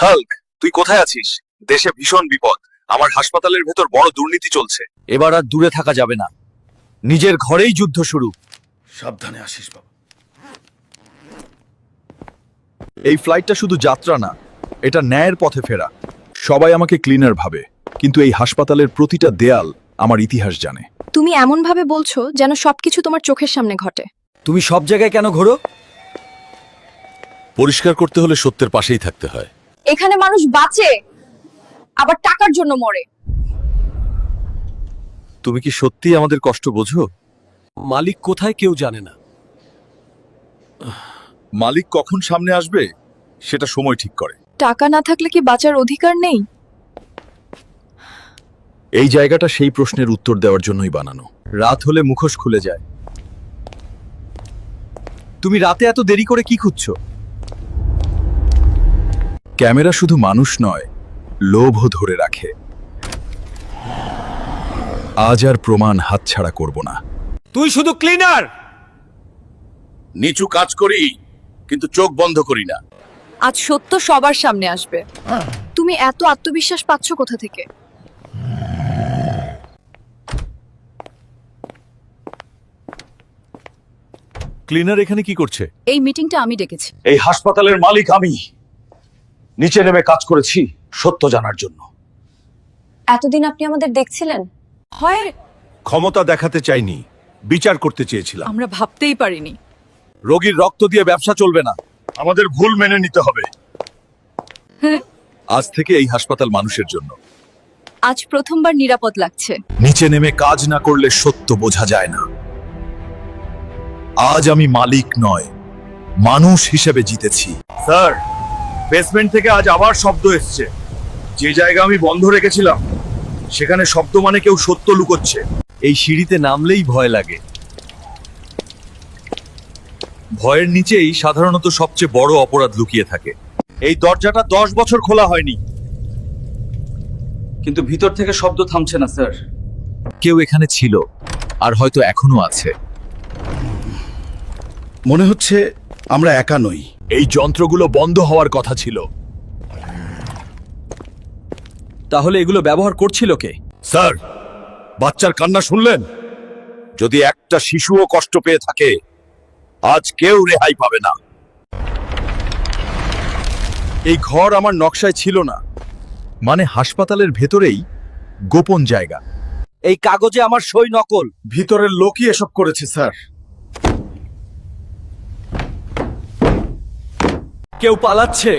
Hulk, তুই কোথায় আছিস? দেশে ভীষণ বিপদ। আমার হাসপাতালের ভেতর বড় দুর্নীতি চলছে। এবার আর দূরে থাকা যাবে না, নিজের ঘরেই যুদ্ধ শুরু। সাবধানে আসিস বাবা। এই ফ্লাইটটা শুধু যাত্রা না, এটা ন্যায়ের পথে ফেরা। সবাই আমাকে ক্লিনার ভাবে, কিন্তু এই হাসপাতালের প্রতিটা দেয়াল আমার ইতিহাস জানে। তুমি এমন ভাবে বলছো যেন সবকিছু তোমার চোখের সামনে ঘটে। তুমি সব জায়গায় কেন ঘোরো? পরিষ্কার করতে হলে সত্যের পাশেই থাকতে হয়। এখানে মানুষ বাঁচে, আবার টাকার জন্য মরে। তুমি কি সত্যি আমাদের কষ্ট বোঝো? মালিক কোথায় কেউ জানে না। মালিক কখন সামনে আসবে সেটা সময় ঠিক করে। টাকা না থাকলে কি বাঁচার অধিকার নেই? এই জায়গাটা সেই প্রশ্নের উত্তর দেওয়ার জন্যই বানানো। রাত হলে মুখোশ খুলে যায়। তুমি রাতে এত দেরি করে কি খুঁজছো? ক্যামেরা শুধু মানুষ নয়, লোভও ধরে রাখে। আজ আর প্রমাণ হাতছাড়া করব না। তুই শুধু ক্লিনার। নিচু কাজ করি, কিন্তু চোখ বন্ধ করি না। আজ সত্য সবার সামনে আসবে। তুমি এত আত্মবিশ্বাস পাচ্ছ কোথা থেকে? ক্লিনার এখানে কি করছে? এই মিটিংটা আমি ডেকেছি। এই হাসপাতালের মালিক আমি। নিচে নেমে কাজ করেছি সত্য জানার জন্য। এতদিন আপনি আমাদের দেখছিলেন? হয় ক্ষমতা দেখাতে চাইনি, বিচার করতে চেয়েছিলাম। আমরা ভাবতেই পারিনি। রোগীর রক্ত দিয়ে ব্যবসা চলবে না। আমাদের ভুল মেনে নিতে হবে। আজ থেকে এই হাসপাতাল মানুষের জন্য। আজ প্রথমবার নিরাপদ লাগছে। নিচে নেমে কাজ না করলে সত্য বোঝা যায় না। আজ আমি মালিক নয়, মানুষ হিসেবে জিতেছি। স্যার, বেসমেন্ট থেকে আজ আবার শব্দ এসছে। যে জায়গা আমি বন্ধ রেখেছিলাম সেখানে শব্দ মানে কেউ সত্য লুকোচ্ছে। এই সিঁড়িতে নামলেই ভয় লাগে। ভয়ের নিচেই সাধারণত সবচেয়ে বড় অপরাধ লুকিয়ে থাকে। এই দরজাটা 10 বছর খোলা হয়নি, কিন্তু ভিতর থেকে শব্দ থামছে না স্যার। কেউ এখানে ছিল, আর হয়তো এখনো আছে। মনে হচ্ছে আমরা একা নই। এই যন্ত্রগুলো বন্ধ হওয়ার কথা ছিল। তাহলে এগুলো ব্যবহার করছিল কে? স্যার, বাচ্চার কান্না শুনলেন? যদি একটা শিশুও কষ্ট পেয়ে থাকে, আজ কেউ রেহাই পাবে না। এই ঘর আমার নকশায় ছিল না, মানে হাসপাতালের ভেতরেই গোপন জায়গা। এই কাগজে আমার সই নকল। ভিতরের লোকই এসব করেছে স্যার। কেউ পালাচ্ছে।